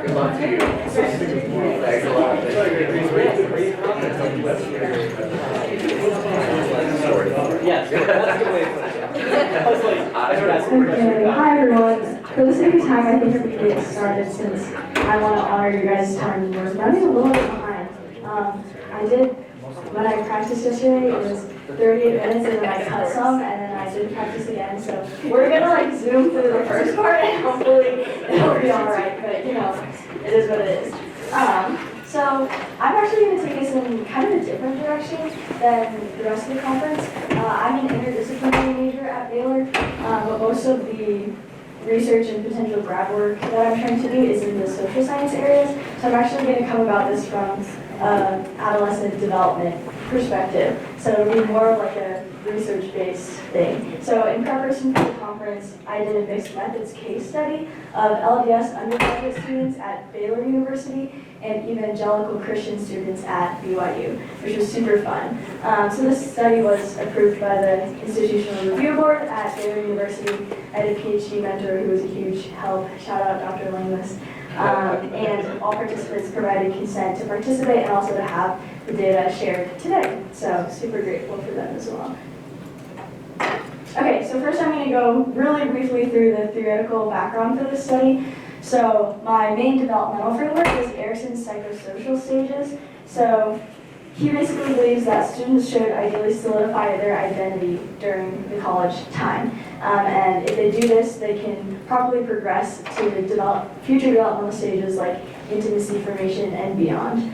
Good luck to you. Thanks a lot. Yes, that's a good way to put it. Okay, hi everyone. For the sake of time, I think we can get started since I want to honor you guys' time. We're running a little bit behind. When I practiced yesterday, it was 38 minutes and then I cut some and then I did practice again. So we're gonna like zoom through the first part and hopefully it'll be alright, but you know, it is what it is. So I'm actually going to take us in kind of a different direction than the rest of the conference. I'm an interdisciplinary major at Baylor, but most of the research and potential grad work that I'm trying to do is in the social science areas. So I'm actually going to come about this from adolescent development perspective. So it'll be more of like a research-based thing. So in preparation for the conference, I did a mixed methods case study of LDS undergraduate students at Baylor University and evangelical Christian students at BYU, which was super fun. So this study was approved by the Institutional Review Board at Baylor University. I had a PhD mentor who was a huge help. Shout out Dr. Langless. And all participants provided consent to participate and also to have the data shared today. So super grateful for them as well. Okay, so first I'm going to go really briefly through the theoretical background for this study. So my main developmental framework is Erickson's psychosocial stages. So he basically believes that students should ideally solidify their identity during the college time. And if they do this, they can properly progress to develop future developmental stages like intimacy formation and beyond.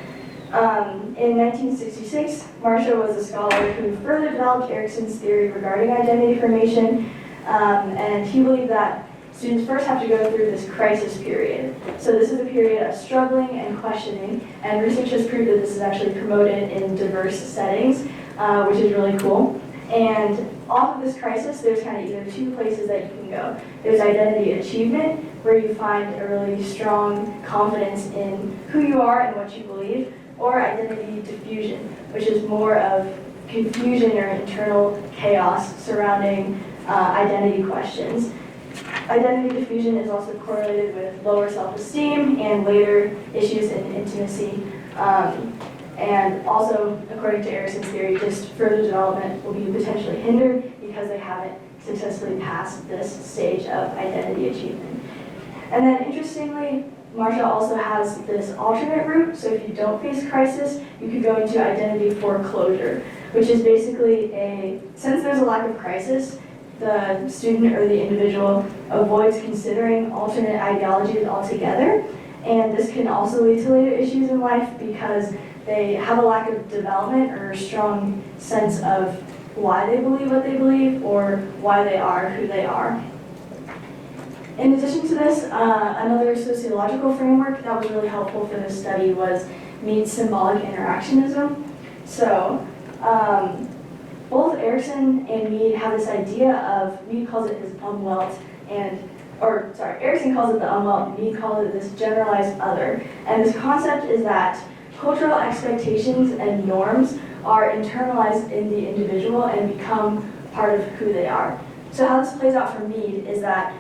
In 1966, Marcia was a scholar who further developed Erickson's theory regarding identity formation, and he believed that students first have to go through this crisis period. So this is a period of struggling and questioning, and research has proved that this is actually promoted in diverse settings, which is really cool. And off of this crisis, there's kind of either two places that you can go. There's identity achievement, where you find a really strong confidence in who you are and what you believe, or identity diffusion, which is more of confusion or internal chaos surrounding identity questions. Identity diffusion is also correlated with lower self-esteem and later issues in intimacy. And also, according to Erickson's theory, just further development will be potentially hindered because they haven't successfully passed this stage of identity achievement. And then interestingly, Marcia also has this alternate route. So if you don't face crisis, you could go into identity foreclosure, which is basically since there's a lack of crisis, the student or the individual avoids considering alternate ideologies altogether. And this can also lead to later issues in life because they have a lack of development or a strong sense of why they believe what they believe or why they are who they are. In addition to this, another sociological framework that was really helpful for this study was Mead's symbolic interactionism. So both Erickson and Mead have this idea of, Mead calls it his umwelt, Erickson calls it the umwelt, Mead calls it this generalized other. And this concept is that cultural expectations and norms are internalized in the individual and become part of who they are. So how this plays out for Mead is that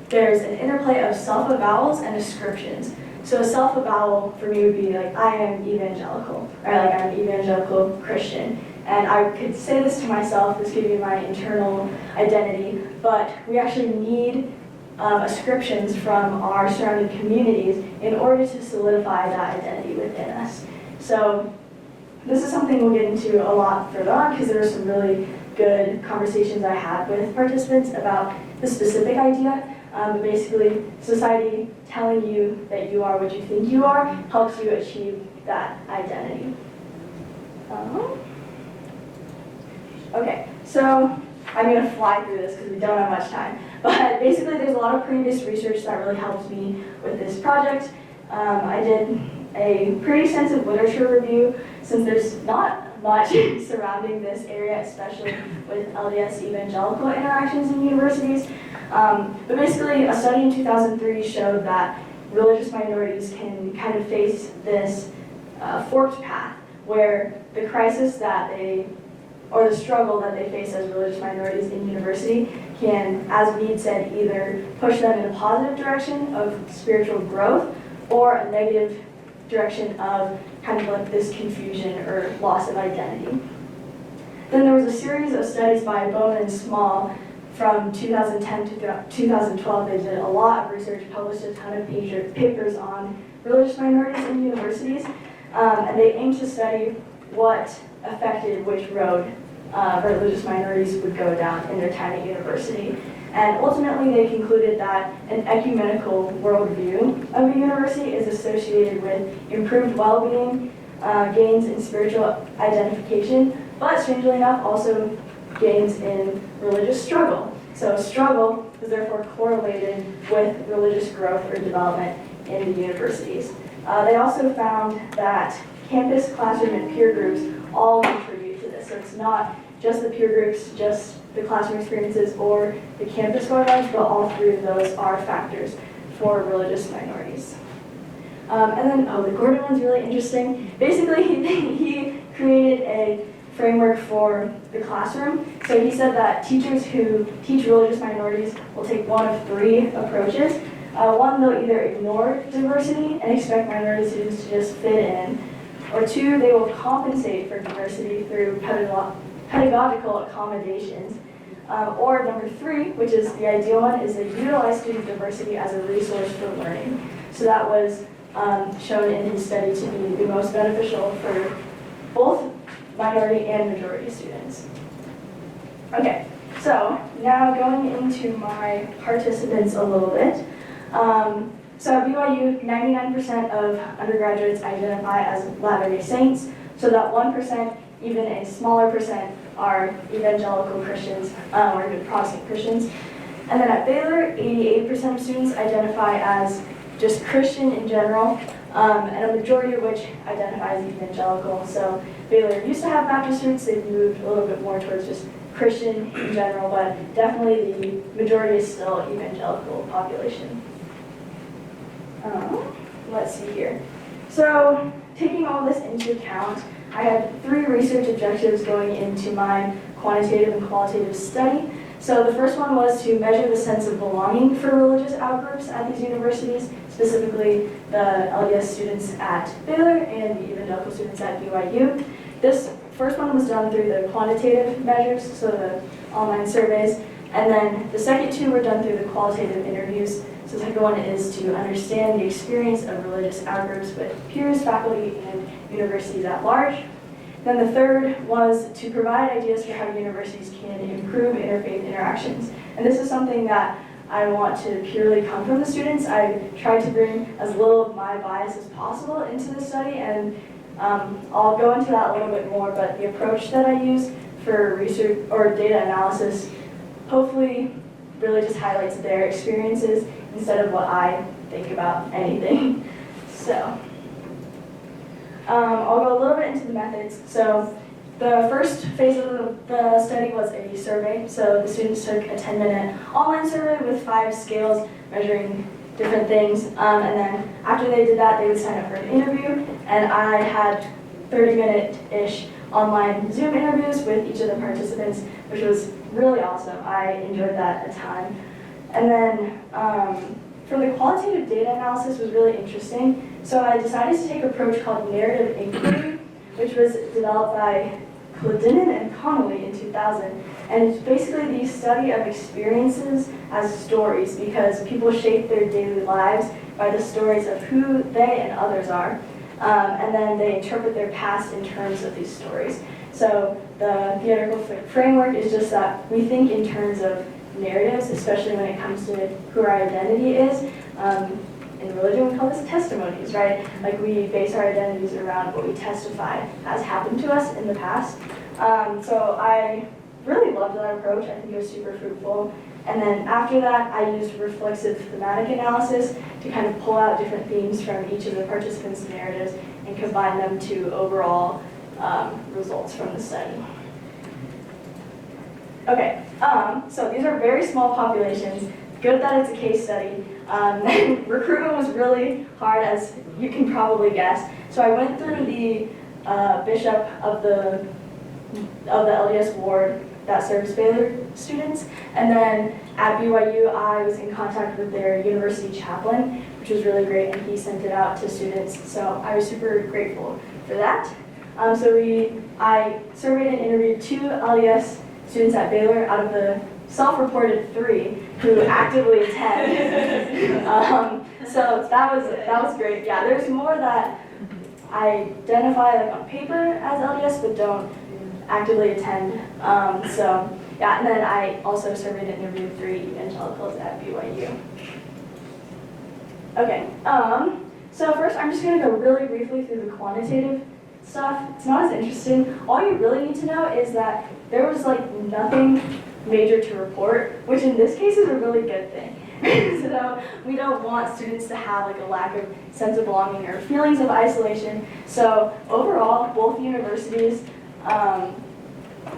there's an interplay of self-avowals and ascriptions. So a self-avowal for me would be like, I am evangelical, or like I'm an evangelical Christian. And I could say this to myself, this could be my internal identity, but we actually need ascriptions from our surrounding communities in order to solidify that identity within us. So this is something we'll get into a lot further on because there were some really good conversations I had with participants about the specific idea. But basically, society telling you that you are what you think you are helps you achieve that identity. Okay, so I'm going to fly through this because we don't have much time. But basically, there's a lot of previous research that really helped me with this project. I did a pretty extensive literature review since there's not much surrounding this area, especially with LDS evangelical interactions in universities. But basically, a study in 2003 showed that religious minorities can kind of face this forked path where the crisis or the struggle that they face as religious minorities in university can, as Mead said, either push them in a positive direction of spiritual growth or a negative direction of kind of like this confusion or loss of identity. Then there was a series of studies by Bowman and Small from 2010 to 2012. They did a lot of research, published a ton of papers on religious minorities in universities, and they aimed to study what affected which road religious minorities would go down in their time at university. And ultimately they concluded that an ecumenical worldview of a university is associated with improved well-being, gains in spiritual identification, but strangely enough also gains in religious struggle. So struggle is therefore correlated with religious growth or development in the universities. They also found that campus, classroom, and peer groups all contribute to this. So it's not just the peer groups, just the classroom experiences, or the campus guidelines, but all three of those are factors for religious minorities. And then, the Gordon one's really interesting. Basically, he created a framework for the classroom. So he said that teachers who teach religious minorities will take one of three approaches. One, they'll either ignore diversity and expect minority students to just fit in, or two, they will compensate for diversity through pedagogical accommodations. Or number three, which is the ideal one, is they utilize student diversity as a resource for learning. So that was shown in his study to be the most beneficial for both minority and majority students. Okay, so now going into my participants a little bit. So at BYU, 99% of undergraduates identify as Latter-day Saints, so that 1%, even a smaller percent, are evangelical Christians, or even Protestant Christians. And then at Baylor, 88% of students identify as just Christian in general, and a majority of which identify as evangelical. So Baylor used to have Baptist roots, they've moved a little bit more towards just Christian in general, but definitely the majority is still evangelical population. Let's see here. So taking all this into account, I had three research objectives going into my quantitative and qualitative study. So the first one was to measure the sense of belonging for religious outgroups at these universities, specifically the LDS students at Baylor and the evangelical students at BYU. This first one was done through the quantitative measures, so the online surveys, and then the second two were done through the qualitative interviews. So the second one is to understand the experience of religious outgroups with peers, faculty, and universities at large. Then the third was to provide ideas for how universities can improve interfaith interactions. And this is something that I want to purely come from the students. I tried to bring as little of my bias as possible into the study, and I'll go into that a little bit more, but the approach that I use for research or data analysis hopefully really just highlights their experiences instead of what I think about anything. So I'll go a little bit into the methods. So the first phase of the study was a survey. So the students took a 10-minute online survey with 5 scales measuring different things. And then after they did that, they would sign up for an interview. And I had 30-minute-ish online Zoom interviews with each of the participants, which was really awesome. I enjoyed that a ton. And then for the qualitative data analysis was really interesting. So I decided to take an approach called narrative inquiry, which was developed by Clendenin and Connolly in 2000. And it's basically the study of experiences as stories, because people shape their daily lives by the stories of who they and others are. And then they interpret their past in terms of these stories. So the theoretical framework is just that we think in terms of narratives, especially when it comes to who our identity is. In religion, we call this testimonies, right? Like we base our identities around what we testify has happened to us in the past. So I really loved that approach. I think it was super fruitful. And then after that, I used reflexive thematic analysis to kind of pull out different themes from each of the participants' narratives and combine them to overall results from the study. Okay, so these are very small populations. Good that it's a case study. Recruitment was really hard, as you can probably guess. So I went through the bishop of the LDS ward that serves Baylor students. And then at BYU, I was in contact with their university chaplain, which was really great, and he sent it out to students. So I was super grateful for that. I surveyed and interviewed 2 LDS students at Baylor out of the self-reported 3 who actively attend. So that was great. Yeah, there's more that I identify like on paper as LDS but don't actively attend. Yeah, and then I also surveyed and interviewed 3 evangelicals at BYU. Okay, so first I'm just going to go really briefly through the quantitative stuff. It's not as interesting. All you really need to know is that there was like nothing major to report, which in this case is a really good thing. So we don't want students to have like a lack of sense of belonging or feelings of isolation. So overall, both universities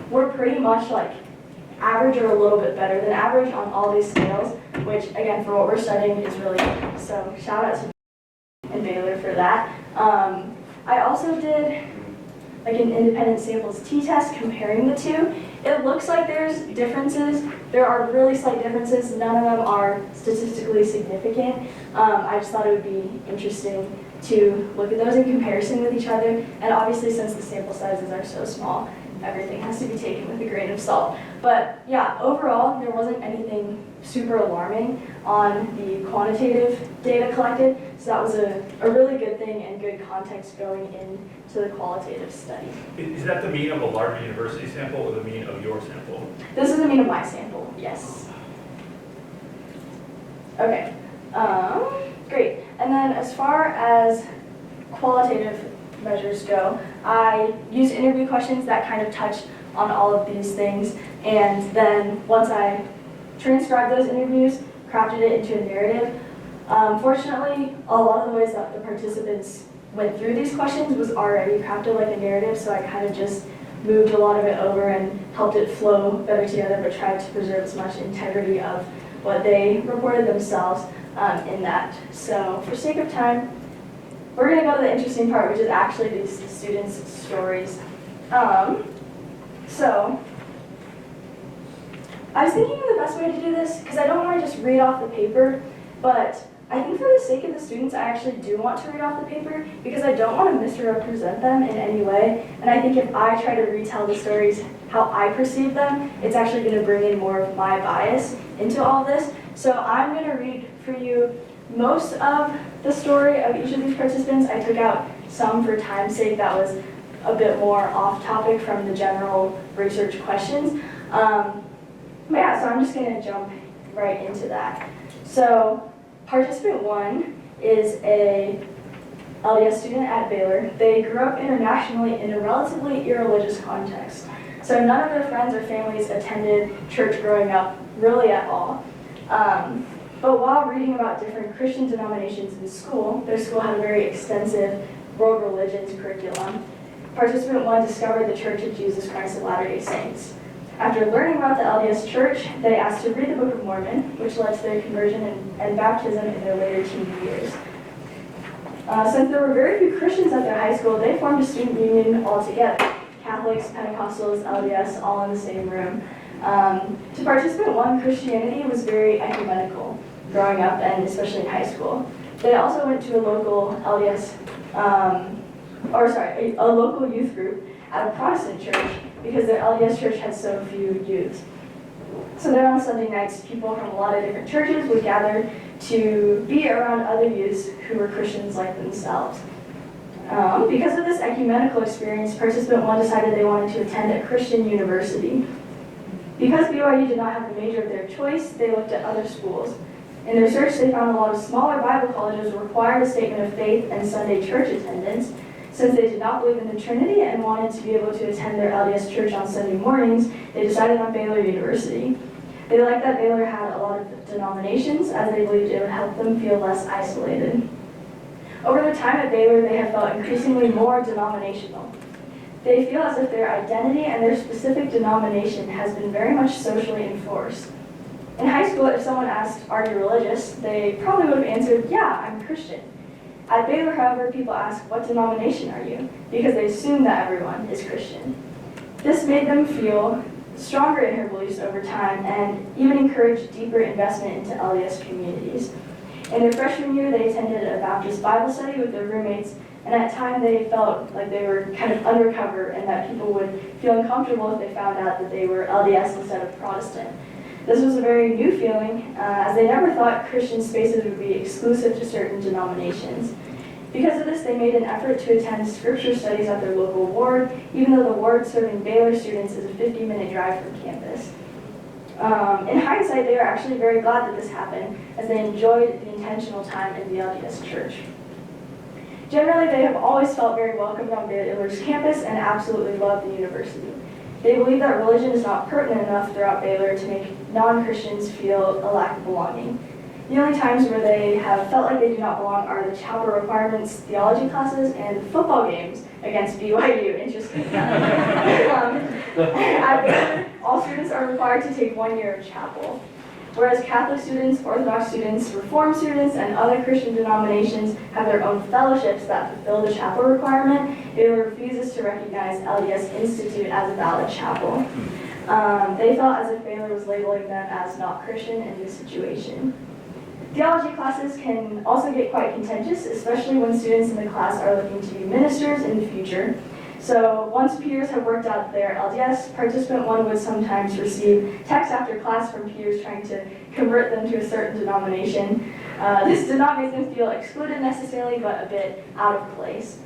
were pretty much like average or a little bit better than average on all these scales, which again, for what we're studying is really good. So shout out to and Baylor for that. I also did like an independent samples t-test comparing the 2. It looks like there's differences. There are really slight differences. None of them are statistically significant. I just thought it would be interesting to look at those in comparison with each other. And obviously, since the sample sizes are so small, everything has to be taken with a grain of salt. But yeah, overall, there wasn't anything super alarming on the quantitative data collected. So that was a really good thing and good context going into the qualitative study. Is that the mean of a larger university sample or the mean of your sample? This is the mean of my sample, yes. Okay, great. And then as far as qualitative measures go, I used interview questions that kind of touch on all of these things. And then once I transcribed those interviews, crafted it into a narrative. Fortunately, a lot of the ways that the participants went through these questions was already crafted like a narrative, so I kind of just moved a lot of it over and helped it flow better together, but tried to preserve as much integrity of what they reported themselves in that. So for sake of time, we're going to go to the interesting part, which is actually these students' stories. So I was thinking of the best way to do this, because I don't want to just read off the paper, but I think for the sake of the students, I actually do want to read off the paper, because I don't want to misrepresent them in any way. And I think if I try to retell the stories how I perceive them, it's actually going to bring in more of my bias into all of this. So I'm going to read for you most of the story of each of these participants. I took out some for time's sake that was a bit more off topic from the general research questions. But yeah, so I'm just going to jump right into that. So participant 1 is a LDS student at Baylor. They grew up internationally in a relatively irreligious context. So none of their friends or families attended church growing up really at all. But while reading about different Christian denominations in school, their school had a very extensive world religions curriculum. Participant 1 discovered the Church of Jesus Christ of Latter-day Saints. After learning about the LDS Church, they asked to read the Book of Mormon, which led to their conversion and baptism in their later teen years. Since there were very few Christians at their high school, they formed a student union all together. Catholics, Pentecostals, LDS, all in the same room. To participant 1, Christianity was very ecumenical growing up, and especially in high school. They also went to a local LDS, a local youth group at a Protestant church, because their LDS church had so few youths. So then on Sunday nights, people from a lot of different churches would gather to be around other youths who were Christians like themselves. Because of this ecumenical experience, participant 1 decided they wanted to attend a Christian university. Because BYU did not have the major of their choice, they looked at other schools. In their search, they found a lot of smaller Bible colleges required a statement of faith and Sunday church attendance. Since they did not believe in the Trinity and wanted to be able to attend their LDS church on Sunday mornings, they decided on Baylor University. They liked that Baylor had a lot of denominations, as they believed it would help them feel less isolated. Over their time at Baylor, they have felt increasingly more denominational. They feel as if their identity and their specific denomination has been very much socially enforced. In high school, if someone asked, "Are you religious?" they probably would have answered, "Yeah, I'm Christian." At Baylor, however, people ask, "What denomination are you?" because they assume that everyone is Christian. This made them feel stronger in her beliefs over time and even encouraged deeper investment into LDS communities. In their freshman year, they attended a Baptist Bible study with their roommates, and at times they felt like they were kind of undercover and that people would feel uncomfortable if they found out that they were LDS instead of Protestant. This was a very new feeling, as they never thought Christian spaces would be exclusive to certain denominations. Because of this, they made an effort to attend scripture studies at their local ward, even though the ward serving Baylor students is a 50-minute drive from campus. In hindsight, they are actually very glad that this happened, as they enjoyed the intentional time in the LDS church. Generally, they have always felt very welcomed on Baylor's campus and absolutely loved the university. They believe that religion is not pertinent enough throughout Baylor to make non-Christians feel a lack of belonging. The only times where they have felt like they do not belong are the chapel requirements, theology classes, and football games against BYU. Interesting. At Baylor, all students are required to take 1 year of chapel. Whereas Catholic students, Orthodox students, Reformed students, and other Christian denominations have their own fellowships that fulfill the chapel requirement, Baylor refuses to recognize LDS Institute as a valid chapel. They felt as if Baylor was labeling them as not Christian in this situation. Theology classes can also get quite contentious, especially when students in the class are looking to be ministers in the future. So once peers have worked out their LDS, participant 1 would sometimes receive texts after class from peers trying to convert them to a certain denomination. This did not make them feel excluded necessarily, but a bit out of place.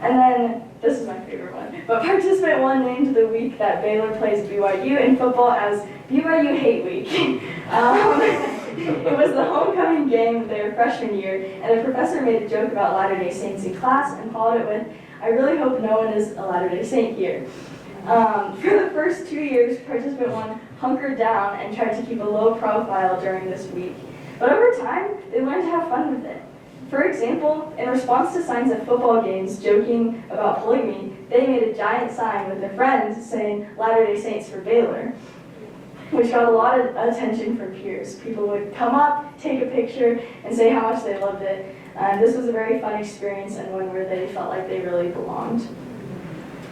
And then, this is my favorite one, but participant 1 named the week that Baylor plays BYU in football as BYU Hate Week. It was the homecoming game of their freshman year, and the professor made a joke about Latter-day Saints in class and followed it with, "I really hope no one is a Latter-day Saint here." For the first 2 years, participant 1 hunkered down and tried to keep a low profile during this week. But over time, they learned to have fun with it. For example, in response to signs at football games joking about polygamy, they made a giant sign with their friends saying Latter-day Saints for Baylor, which got a lot of attention from peers. People would come up, take a picture, and say how much they loved it. This was a very fun experience and one where they felt like they really belonged.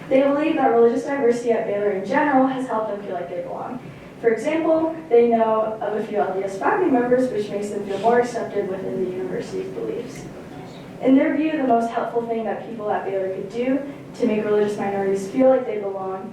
They believe that religious diversity at Baylor in general has helped them feel like they belong. For example, they know of a few LDS faculty members, which makes them feel more accepted within the university's beliefs. In their view, the most helpful thing that people at Baylor could do to make religious minorities feel like they belong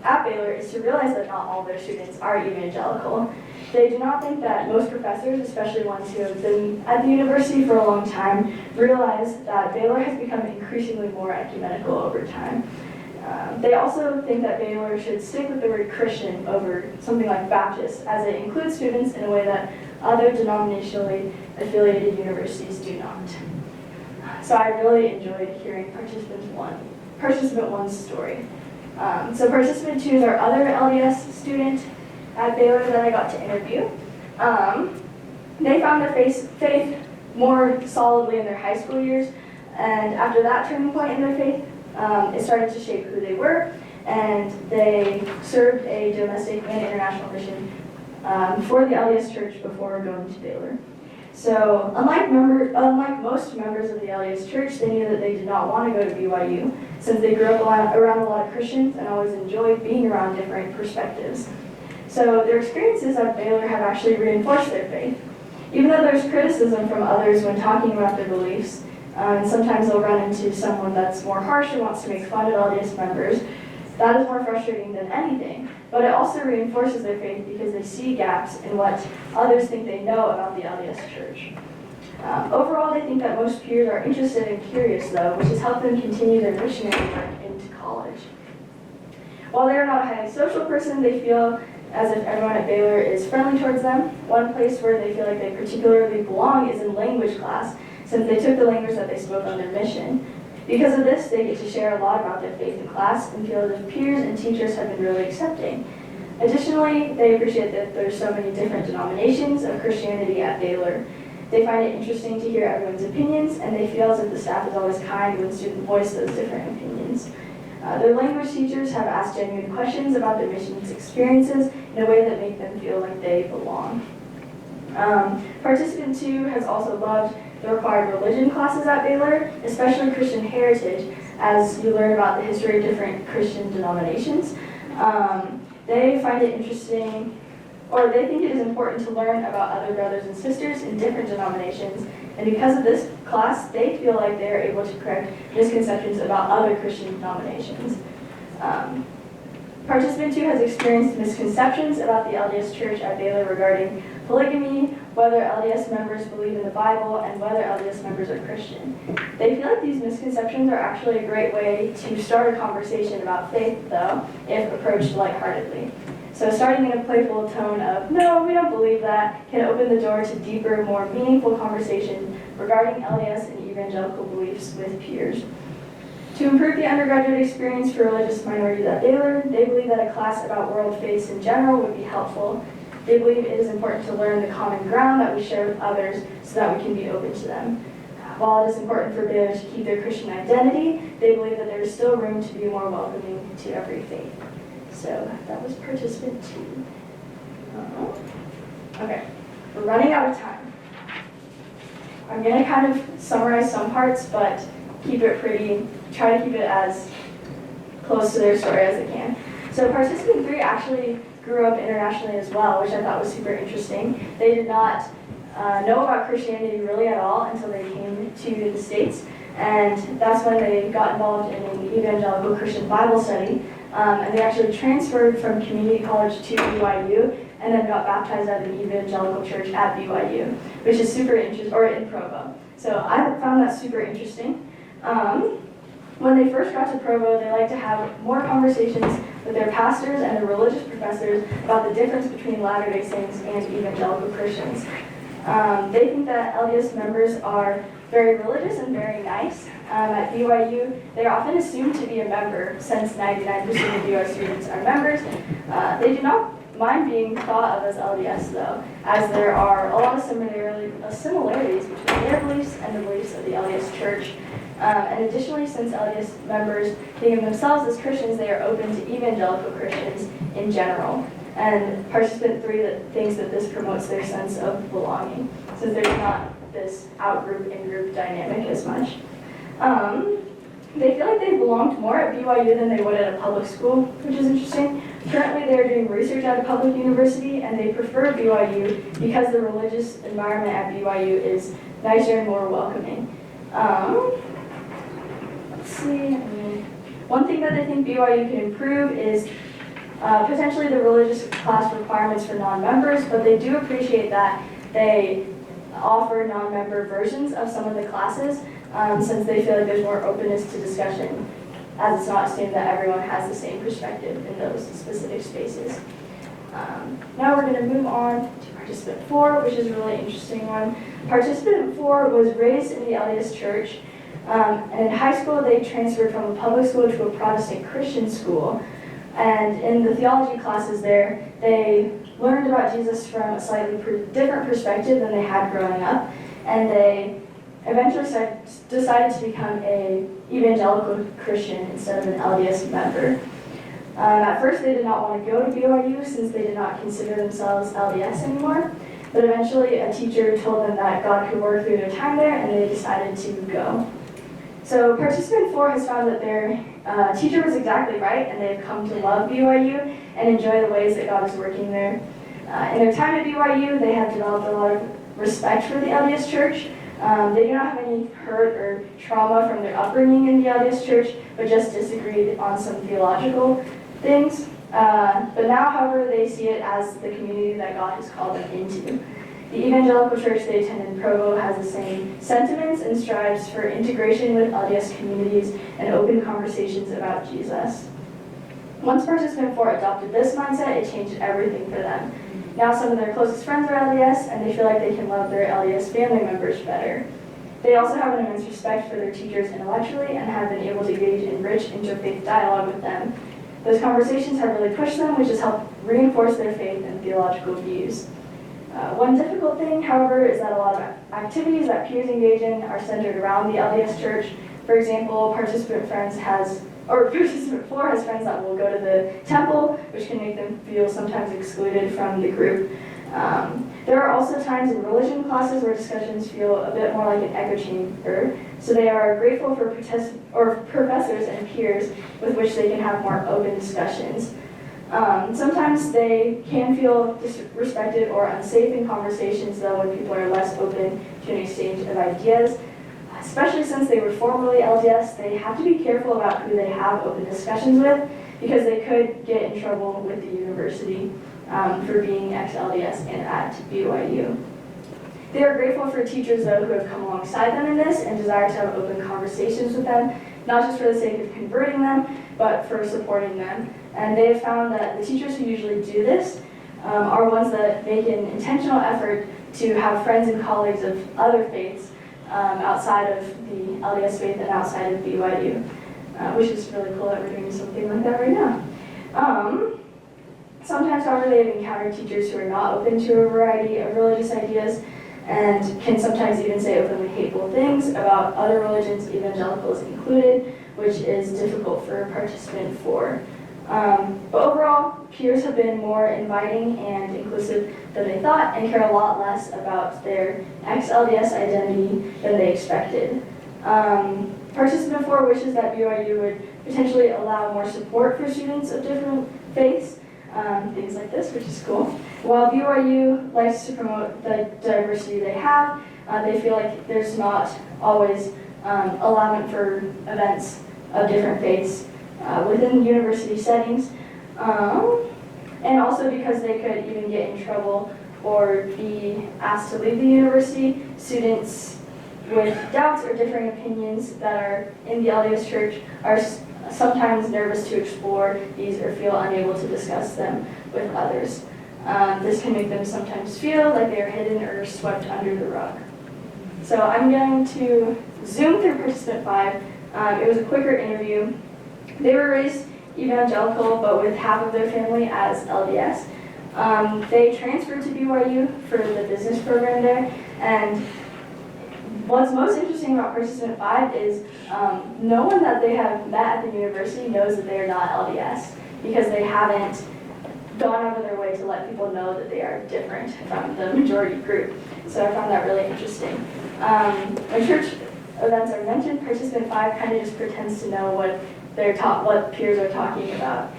at Baylor is to realize that not all their students are evangelical. They do not think that most professors, especially ones who have been at the university for a long time, realize that Baylor has become increasingly more ecumenical over time. They also think that Baylor should stick with the word Christian over something like Baptist, as it includes students in a way that other denominationally affiliated universities do not. So I really enjoyed hearing participant one's story. So participant 2 is our other LDS student at Baylor that I got to interview. They found their faith more solidly in their high school years, and after that turning point in their faith, it started to shape who they were, and they served a domestic and international mission for the LDS Church before going to Baylor. So unlike most members of the LDS Church, they knew that they did not want to go to BYU, since they grew up around a lot of Christians and always enjoyed being around different perspectives. So their experiences at Baylor have actually reinforced their faith. Even though there's criticism from others when talking about their beliefs, and sometimes they'll run into someone that's more harsh and wants to make fun of LDS members, that is more frustrating than anything. But it also reinforces their faith because they see gaps in what others think they know about the LDS Church. Overall, they think that most peers are interested and curious, though, which has helped them continue their missionary work into college. While they are not a highly social person, they feel as if everyone at Baylor is friendly towards them. One place where they feel like they particularly belong is in language class, since they took the language that they spoke on their mission. Because of this, they get to share a lot about their faith in class and feel as if peers and teachers have been really accepting. Additionally, they appreciate that there's so many different denominations of Christianity at Baylor. They find it interesting to hear everyone's opinions, and they feel as if the staff is always kind when students voice those different opinions. Their language teachers have asked genuine questions about their mission's experiences in a way that make them feel like they belong. Participant 2 has also loved the required religion classes at Baylor, especially Christian heritage, as you learn about the history of different Christian denominations. They find it interesting, or they think it is important to learn about other brothers and sisters in different denominations, and because of this class, they feel like they are able to correct misconceptions about other Christian denominations. Participant 2 has experienced misconceptions about the LDS Church at Baylor regarding polygamy, whether LDS members believe in the Bible, and whether LDS members are Christian. They feel like these misconceptions are actually a great way to start a conversation about faith, though, if approached lightheartedly. So starting in a playful tone of, no, we don't believe that, can open the door to deeper, more meaningful conversation regarding LDS and evangelical beliefs with peers. To improve the undergraduate experience for religious minorities at Baylor, they believe that a class about world faiths in general would be helpful. They believe it is important to learn the common ground that we share with others so that we can be open to them. While it is important for Baylor to keep their Christian identity, they believe that there is still room to be more welcoming to every faith. So that was participant 2. Okay, we're running out of time. I'm going to kind of summarize some parts, but try to keep it as close to their story as I can. So participant 3 actually grew up internationally as well, which I thought was super interesting. They did not know about Christianity really at all until they came to the States, and that's when they got involved in an evangelical Christian Bible study, and they actually transferred from community college to BYU, and then got baptized at an evangelical church at BYU, which is super interesting, or in Provo. So I found that super interesting. When they first got to Provo, they like to have more conversations with their pastors and their religious professors about the difference between Latter-day Saints and evangelical Christians. They think that LDS members are very religious and very nice. At BYU, they are often assumed to be a member, since 99% of BYU students are members. They do not mind being thought of as LDS, though, as there are a lot of similarities between their beliefs and the beliefs of the LDS Church. And additionally, since LDS members think of themselves as Christians, they are open to evangelical Christians in general. And participant 3 thinks that this promotes their sense of belonging, since there's not this out-group, in-group dynamic as much. They feel like they belonged more at BYU than they would at a public school, which is interesting. Currently, they're doing research at a public university, and they prefer BYU because the religious environment at BYU is nicer and more welcoming. Let's see. One thing that they think BYU can improve is potentially the religious class requirements for non-members, but they do appreciate that they offer non-member versions of some of the classes, since they feel like there's more openness to discussion, as it's not assumed that everyone has the same perspective in those specific spaces. Now we're going to move on to participant 4, which is a really interesting one. Participant 4 was raised in the LDS Church, and in high school they transferred from a public school to a Protestant Christian school. And in the theology classes there, they learned about Jesus from a slightly different perspective than they had growing up, and they eventually decided to become an evangelical Christian instead of an LDS member. At first, they did not want to go to BYU since they did not consider themselves LDS anymore, but eventually a teacher told them that God could work through their time there, and they decided to go. So participant 4 has found that their teacher was exactly right, and they've come to love BYU and enjoy the ways that God is working there. In their time at BYU, they have developed a lot of respect for the LDS Church. They do not have any hurt or trauma from their upbringing in the LDS Church, but just disagreed on some theological things. But now, however, they see it as the community that God has called them into. The evangelical church they attend in Provo has the same sentiments and strives for integration with LDS communities and open conversations about Jesus. Once participant 4 adopted this mindset, it changed everything for them. Now some of their closest friends are LDS, and they feel like they can love their LDS family members better. They also have an immense respect for their teachers intellectually and have been able to engage in rich interfaith dialogue with them. Those conversations have really pushed them, which has helped reinforce their faith and theological views. One difficult thing, however, is that a lot of activities that peers engage in are centered around the LDS Church. For example, participant 4 has friends that will go to the temple, which can make them feel sometimes excluded from the group. There are also times in religion classes where discussions feel a bit more like an echo chamber, so they are grateful for professors and peers with which they can have more open discussions. Sometimes they can feel disrespected or unsafe in conversations, though, when people are less open to an exchange of ideas. Especially since they were formerly LDS, they have to be careful about who they have open discussions with, because they could get in trouble with the university for being ex-LDS and at BYU. They are grateful for teachers, though, who have come alongside them in this and desire to have open conversations with them, not just for the sake of converting them, but for supporting them. And they have found that the teachers who usually do this are ones that make an intentional effort to have friends and colleagues of other faiths outside of the LDS faith and outside of BYU, which is really cool that we're doing something like that right now. Sometimes, however, they have encountered teachers who are not open to a variety of religious ideas and can sometimes even say openly hateful things about other religions, evangelicals included, which is difficult for a participant for. But overall, peers have been more inviting and inclusive than they thought and care a lot less about their ex-LDS identity than they expected. Participant 4 wishes that BYU would potentially allow more support for students of different faiths, things like this, which is cool. While BYU likes to promote the diversity they have, they feel like there's not always allowance for events of different faiths within university settings, and also because they could even get in trouble or be asked to leave the university. Students with doubts or differing opinions that are in the LDS Church are sometimes nervous to explore these or feel unable to discuss them with others. This can make them sometimes feel like they are hidden or swept under the rug. So I'm going to zoom through participant 5. It was a quicker interview. They were raised evangelical, but with half of their family as LDS. They transferred to BYU for the business program there, and what's most interesting about participant 5 is no one that they have met at the university knows that they are not LDS, because they haven't gone out of their way to let people know that they are different from the majority group. So I found that really interesting. When church events are mentioned, participant 5 kind of just pretends to know what what peers are talking about.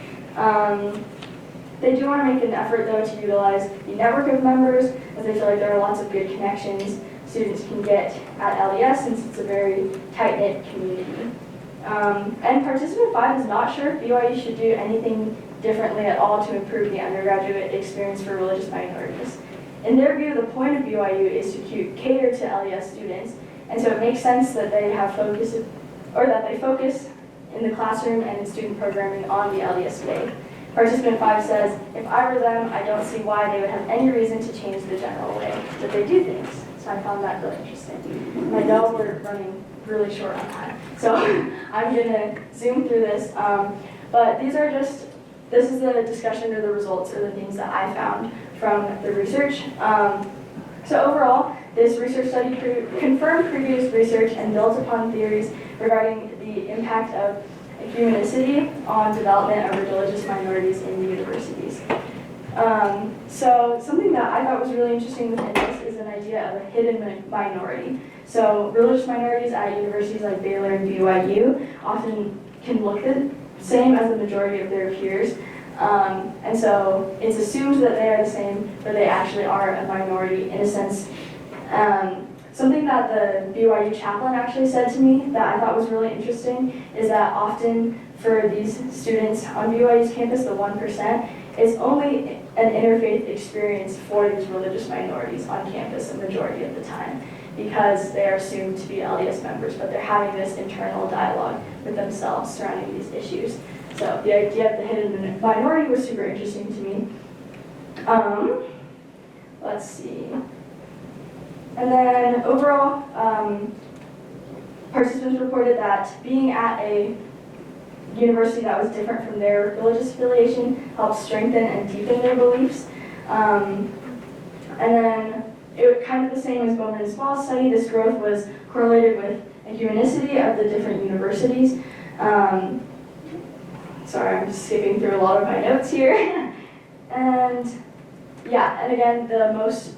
They do want to make an effort, though, to utilize the network of members, as they feel like there are lots of good connections students can get at LDS, since it's a very tight-knit community. And participant 5 is not sure if BYU should do anything differently at all to improve the undergraduate experience for religious minorities. In their view, the point of BYU is to cater to LDS students, and so it makes sense that they focus in the classroom and in student programming on the LDS faith. Participant 5 says, if I were them, I don't see why they would have any reason to change the general way that they do things. So I found that really interesting. And I know we're running really short on time, so I'm going to zoom through this. But this is the discussion or the results or the things that I found from the research. So overall, this research study confirmed previous research and built upon theories regarding the impact of humanicity on development of religious minorities in the universities. So something that I thought was really interesting within this is an idea of a hidden minority. So religious minorities at universities like Baylor and BYU often can look the same as the majority of their peers. And so it's assumed that they are the same, but they actually are a minority in a sense. Something that the BYU chaplain actually said to me that I thought was really interesting is that often for these students on BYU's campus, the 1%, it's only an interfaith experience for these religious minorities on campus the majority of the time, because they are assumed to be LDS members, but they're having this internal dialogue with themselves surrounding these issues. So the idea of the hidden minority was super interesting to me. Let's see. And then overall, participants reported that being at a university that was different from their religious affiliation helped strengthen and deepen their beliefs. And then it was kind of the same as Bowman and Small's study. This growth was correlated with a humanicity of the different universities. Sorry, I'm just skipping through a lot of my notes here. And yeah, and again, the most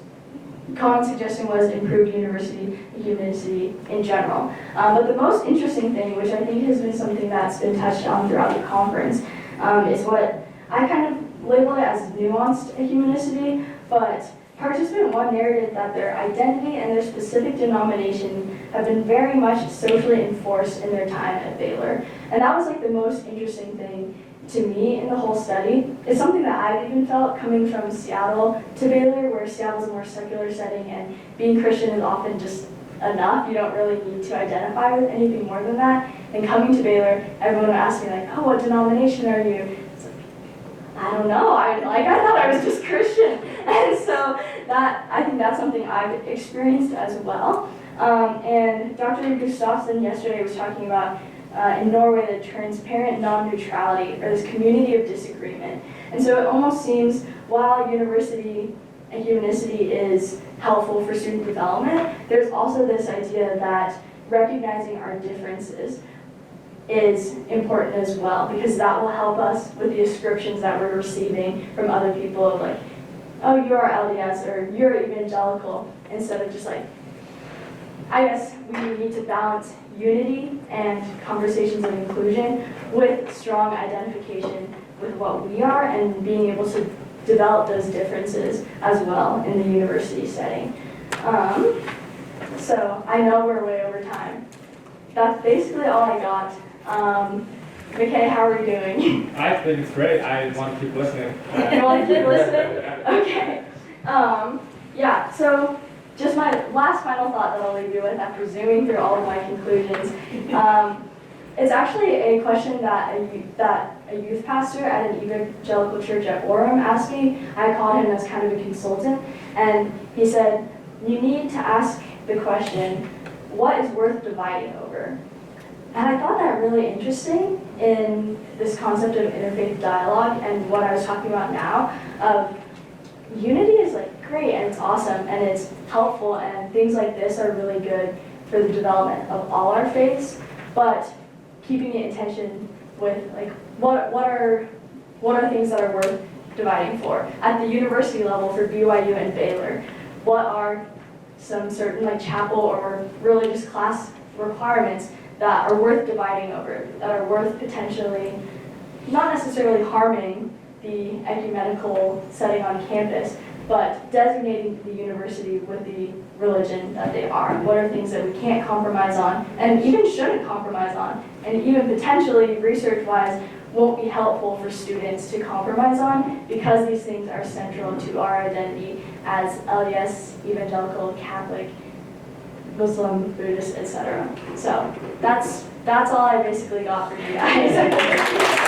common suggestion was improved university humanicity in general. But the most interesting thing, which I think has been something that's been touched on throughout the conference, is what I kind of label it as nuanced humanicity, but participant one narrated that their identity and their specific denomination have been very much socially enforced in their time at Baylor. And that was like the most interesting thing to me in the whole study. It's something that I've even felt coming from Seattle to Baylor, where Seattle's a more secular setting and being Christian is often just enough. You don't really need to identify with anything more than that. And coming to Baylor, everyone would ask me like, oh, what denomination are you? It's like, I don't know. I thought I was just Christian. And so I think that's something I've experienced as well. And Dr. Gustafsson yesterday was talking about in Norway the transparent non-neutrality, or this community of disagreement. And so it almost seems while university and humanicity is helpful for student development, there's also this idea that recognizing our differences is important as well, because that will help us with the ascriptions that we're receiving from other people of like, oh, you're LDS or you're evangelical, instead of just like, I guess we need to balance unity and conversations of inclusion with strong identification with what we are and being able to develop those differences as well in the university setting. So I know we're way over time. That's basically all I got. McKay, how are we doing? I think it's great. I want to keep listening. You want to keep listening? Okay. Yeah, so just my last final thought that I'll leave you with after zooming through all of my conclusions. It's actually a question that a youth pastor at an evangelical church at Orem asked me. I called him as kind of a consultant, and he said, you need to ask the question, what is worth dividing over? And I thought that really interesting in this concept of interfaith dialogue and what I was talking about now. Unity is like great and it's awesome and it's helpful, and things like this are really good for the development of all our faiths, but keeping it in tension with like what are things that are worth dividing for at the university level for BYU and Baylor. What are some certain like chapel or religious class requirements that are worth dividing over, that are worth potentially not necessarily harming the ecumenical setting on campus, but designating the university with the religion that they are? What are things that we can't compromise on and even shouldn't compromise on, and even potentially research-wise won't be helpful for students to compromise on, because these things are central to our identity as LDS, evangelical, Catholic, Muslim, Buddhist, etc. So that's all I basically got for you guys.